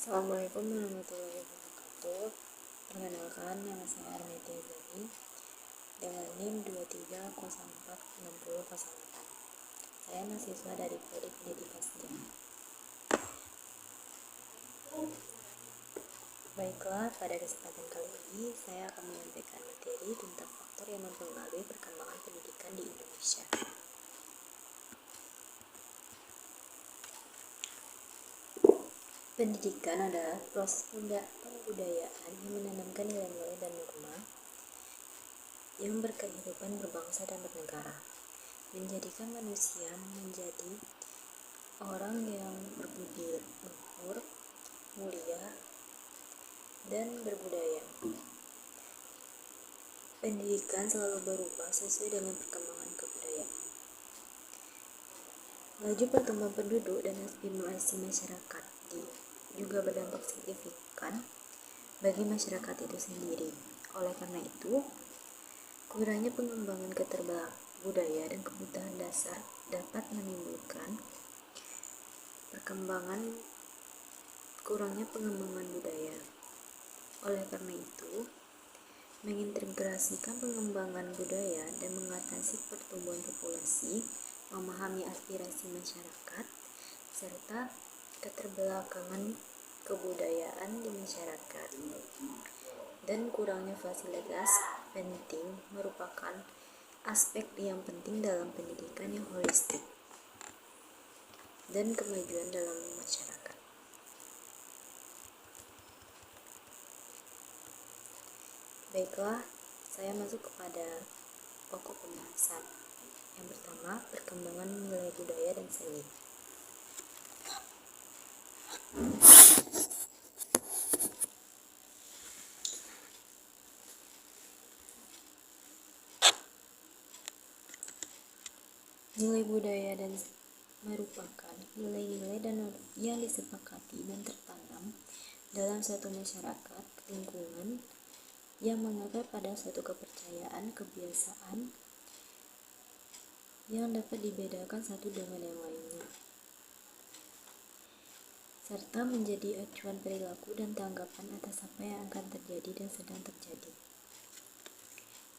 Assalamualaikum warahmatullahi wabarakatuh. Perkenalkan, nama saya Armeti Azani dengan NIM 23046008. Saya mahasiswa dari Prodi Pendidikan Sejarah. Baiklah, pada kesempatan kali ini saya akan menyampaikan materi tentang faktor yang mempengaruhi perkembangan pendidikan di Indonesia. Pendidikan adalah proses pembudayaan yang menanamkan nilai-nilai dan norma yang berkehidupan berbangsa dan bernegara, menjadikan manusia menjadi orang yang berbudi luhur, mulia, dan berbudaya. Pendidikan selalu berubah sesuai dengan perkembangan kebudayaan. Laju pertumbuhan penduduk dan aspirasi masyarakat juga berdampak signifikan bagi masyarakat itu sendiri. Oleh karena itu, kurangnya pengembangan keterbelakangan budaya dan kebutuhan dasar dapat menimbulkan kurangnya pengembangan budaya. Oleh karena itu, mengintegrasikan pengembangan budaya dan mengatasi pertumbuhan populasi, memahami aspirasi masyarakat, serta keterbelakangan kebudayaan di masyarakat, dan kurangnya fasilitas penting merupakan aspek yang penting dalam pendidikan yang holistik dan kemajuan dalam masyarakat. Baiklah, saya masuk kepada pokok pembahasan. Yang pertama, perkembangan nilai budaya dan seni. Nilai budaya dan merupakan nilai-nilai dan yang disepakati dan tertanam dalam suatu masyarakat, lingkungan, yang mengakar pada suatu kepercayaan, kebiasaan yang dapat dibedakan satu dengan yang lainnya, serta menjadi acuan perilaku dan tanggapan atas apa yang akan terjadi dan sedang terjadi.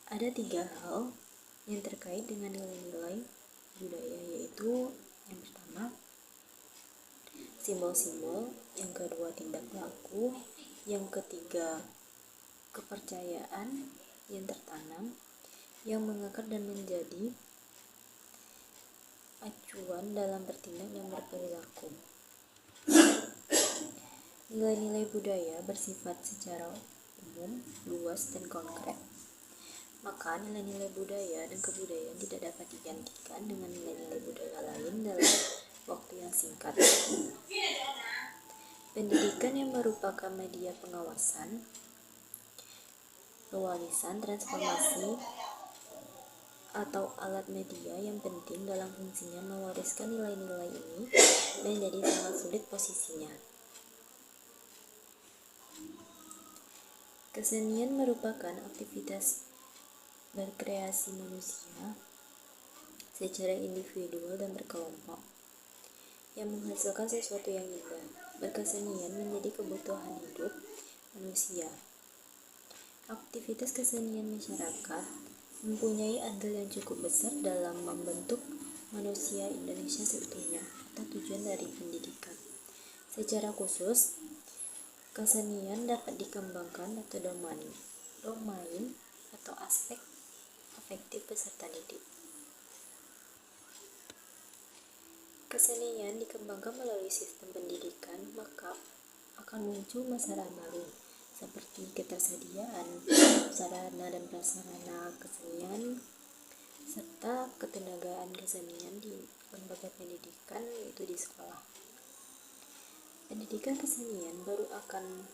Ada 3 hal yang terkait dengan nilai-nilai budaya, yaitu yang pertama, simbol-simbol, yang kedua, tindak laku, yang ketiga, kepercayaan yang tertanam, yang mengakar dan menjadi acuan dalam bertindak dan berperilaku. Nilai-nilai budaya bersifat secara umum, luas, dan konkret. Maka nilai-nilai budaya dan kebudayaan tidak dapat digantikan dengan nilai-nilai budaya lain dalam waktu yang singkat. Pendidikan yang merupakan media pengawasan, pewarisan, transformasi, atau alat media yang penting dalam fungsinya mewariskan nilai-nilai ini menjadi sangat sulit posisinya. Kesenian merupakan aktivitas berkreasi manusia secara individual dan berkelompok yang menghasilkan sesuatu yang indah. Berkesenian menjadi kebutuhan hidup manusia. Aktivitas kesenian masyarakat mempunyai andil yang cukup besar dalam membentuk manusia Indonesia seutuhnya atau tujuan dari pendidikan. Secara khusus, kesenian dapat dikembangkan atau domain atau aspek afektif peserta didik. Kesenian dikembangkan melalui sistem pendidikan, maka akan muncul masalah baru seperti ketersediaan sarana dan prasarana kesenian serta ketenagaan kesenian di lembaga pendidikan, yaitu di sekolah. Pendidikan kesenian baru akan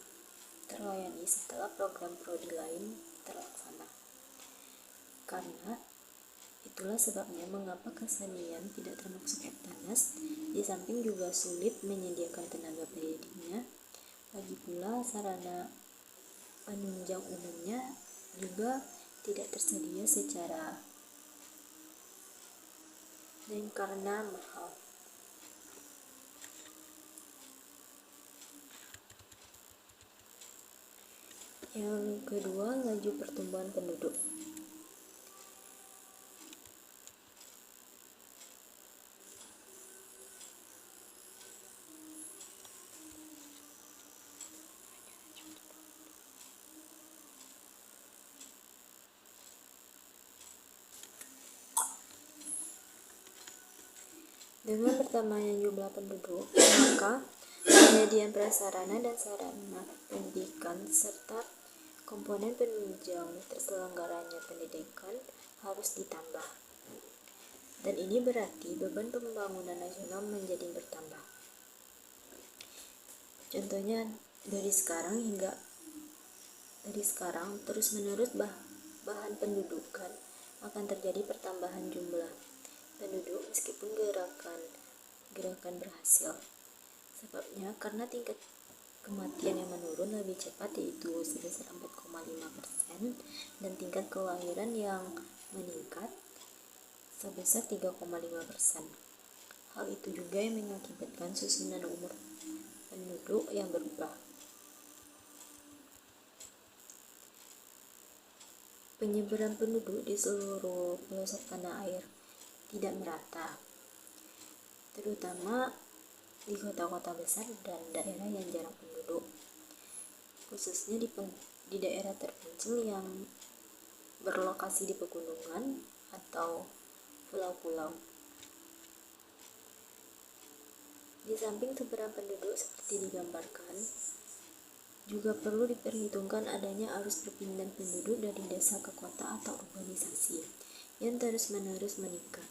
terlayani setelah program prodi lain terlaksana. Karena itulah sebabnya mengapa kesenian tidak termasuk eptanas, di samping juga sulit menyediakan tenaga pendidiknya. Lagi pula sarana penunjang umumnya juga tidak tersedia dan karena mahal. Yang kedua, laju pertumbuhan penduduk. Dengan bertambahnya jumlah penduduk, maka penyediaan prasarana dan sarana pendidikan serta komponen penunjang terselenggaranya pendidikan harus ditambah. Dan ini berarti beban pembangunan nasional menjadi bertambah. Contohnya dari sekarang terus-menerus bahan pendudukan akan terjadi pertambahan jumlah penduduk meskipun gerakan berhasil. Sebabnya karena tingkat kematian yang menurun lebih cepat, yaitu sebesar 4,5%, dan tingkat kelahiran yang meningkat sebesar 3,5%. Hal itu juga yang mengakibatkan susunan umur penduduk yang berubah. Penyebaran penduduk di seluruh pelosok tanah air tidak merata, terutama di kota-kota besar dan daerah yang jarang penduduk, khususnya di daerah terpencil yang berlokasi di pegunungan atau pulau-pulau. Di samping sebaran penduduk seperti digambarkan, juga perlu diperhitungkan adanya arus perpindahan penduduk dari desa ke kota atau urbanisasi yang terus-menerus meningkat.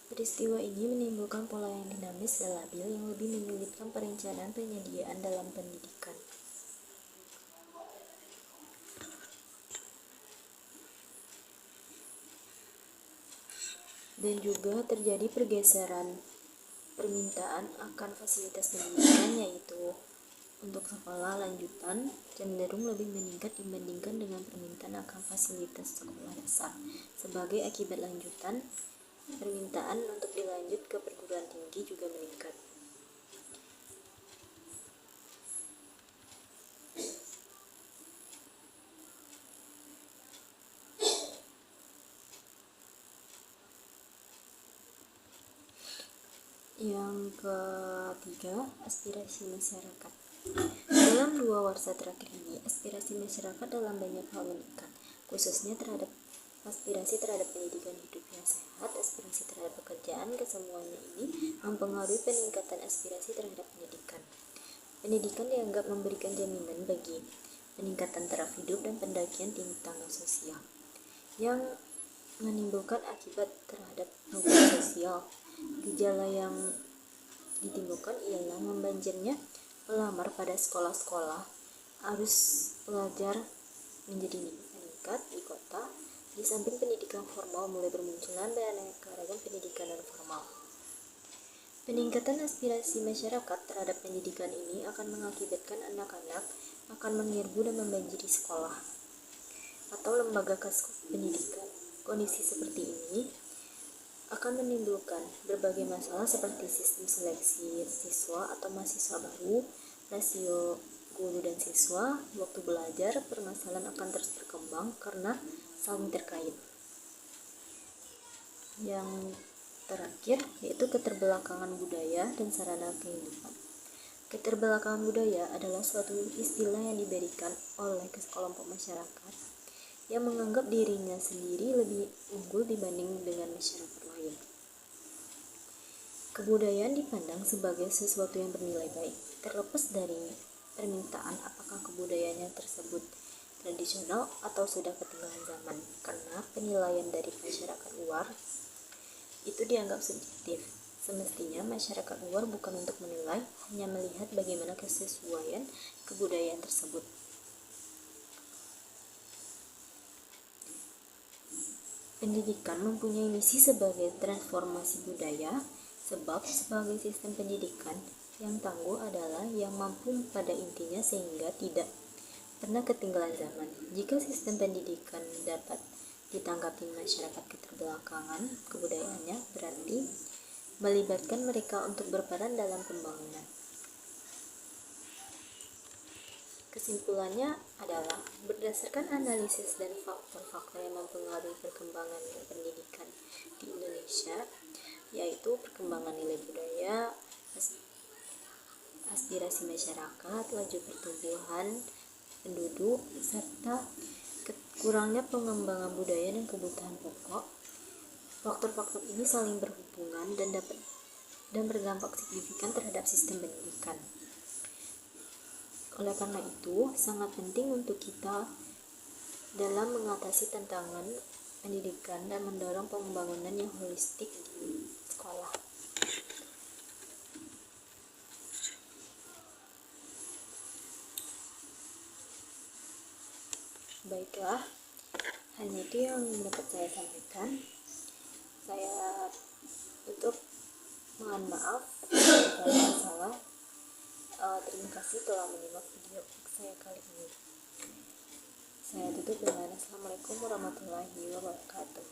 Peristiwa ini menimbulkan pola yang dinamis dan labil yang lebih menyulitkan perencanaan penyediaan dalam pendidikan. Dan juga terjadi pergeseran permintaan akan fasilitas pendidikan, yaitu untuk sekolah lanjutan cenderung lebih meningkat dibandingkan dengan permintaan akan fasilitas sekolah dasar. Sebagai akibat lanjutan, permintaan untuk dilanjut ke perguruan tinggi juga meningkat. Yang ketiga, aspirasi masyarakat. Dalam 2 warsa terakhir ini, aspirasi masyarakat dalam banyak hal meningkat, khususnya terhadap aspirasi terhadap pendidikan hidup yang sehat, aspirasi terhadap pekerjaan. Kesemuanya ini mempengaruhi peningkatan aspirasi terhadap pendidikan. Pendidikan dianggap memberikan jaminan bagi peningkatan taraf hidup dan pendakian tinggi tangga sosial, yang menimbulkan akibat terhadap hubungan sosial. Gejala yang ditimbulkan ialah membanjirnya pelamar pada sekolah-sekolah, arus pelajar menjadi meningkat di kota. Di samping pendidikan formal mulai bermunculan beraneka ragam pendidikan non formal. Peningkatan aspirasi masyarakat terhadap pendidikan ini akan mengakibatkan anak-anak akan menyerbu dan membanjiri sekolah atau lembaga pendidikan. Kondisi seperti ini akan menimbulkan berbagai masalah seperti sistem seleksi siswa atau mahasiswa baru, rasio guru dan siswa, waktu belajar. Permasalahan akan terus berkembang karena saling terkait. Yang terakhir yaitu keterbelakangan budaya dan sarana kehidupan. Keterbelakangan budaya adalah suatu istilah yang diberikan oleh sekelompok masyarakat yang menganggap dirinya sendiri lebih unggul dibanding dengan masyarakat lain. Kebudayaan dipandang sebagai sesuatu yang bernilai baik, terlepas dari permintaan apakah kebudayaannya tersebut tradisional atau sudah ketinggalan zaman, karena penilaian dari masyarakat luar itu dianggap subjektif. Semestinya masyarakat luar bukan untuk menilai, hanya melihat bagaimana kesesuaian kebudayaan tersebut. Pendidikan mempunyai misi sebagai transformasi budaya, sebab sebagai sistem pendidikan yang tangguh adalah yang mampu pada intinya sehingga tidak pernah ketinggalan zaman. Jika sistem pendidikan dapat ditanggapi masyarakat keterbelakangan kebudayaannya, berarti melibatkan mereka untuk berperan dalam pembangunan. Kesimpulannya adalah berdasarkan analisis dan faktor-faktor yang mempengaruhi perkembangan pendidikan di Indonesia, yaitu perkembangan nilai budaya, aspirasi masyarakat, laju pertumbuhan penduduk, serta kurangnya pengembangan budaya dan kebutuhan pokok. Faktor-faktor ini saling berhubungan dan berdampak signifikan terhadap sistem pendidikan. Oleh karena itu, sangat penting untuk kita dalam mengatasi tantangan pendidikan dan mendorong pembangunan yang holistik di sekolah. Baiklah, hanya itu yang dapat saya sampaikan. Saya tutup, mohon maaf jika ada salah. Terima kasih telah menyimak video saya kali ini. Saya tutup dengan Assalamualaikum warahmatullahi wabarakatuh.